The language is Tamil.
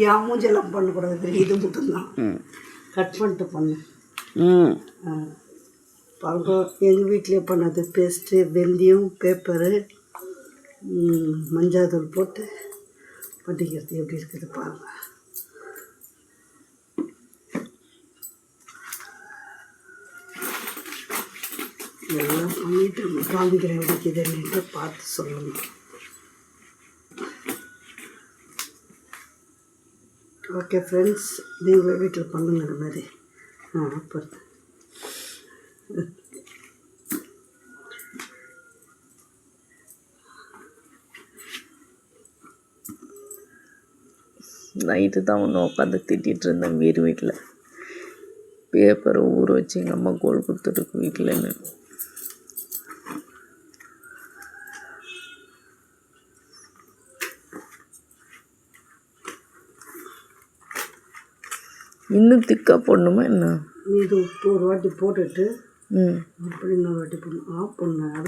என் மூஞ்செல்லாம் பண்ணக்கூடாது, இது மட்டும்தான் கட் பண்ணிட்டு பண்ணு. பாருங்க, எங்கள் வீட்டிலே பண்ணது பேஸ்ட்டு, வெந்தயம், பேப்பரு, மஞ்சாத்தூள் போட்டு பண்ணிக்கிறது எப்படி இருக்குது பாருங்கள். எல்லாம் பண்ணிட்டு காமிக்கிறேன் எப்படிக்குதுன்னுட்டு பார்த்து சொல்லணும். ஓகே ஃப்ரெண்ட்ஸ், நீங்களும் வீட்டில் பண்ணுங்க இந்த மாதிரி. பார்த்து நைட்டு தான் ஒன்று உட்காந்து திட்டிகிட்டு இருந்தேன் வீடு வீட்டில். பேப்பரை ஊற வச்சு எங்கள் அம்மா கோல் கொடுத்துட்டு வீட்டில்னு. இன்னும் திக்காக போடணுமா என்ன? இது உப்பு ஒரு வாட்டி போட்டுட்டு அப்படி இன்னொரு வாட்டி போடணும். ஆஃப் பண்ண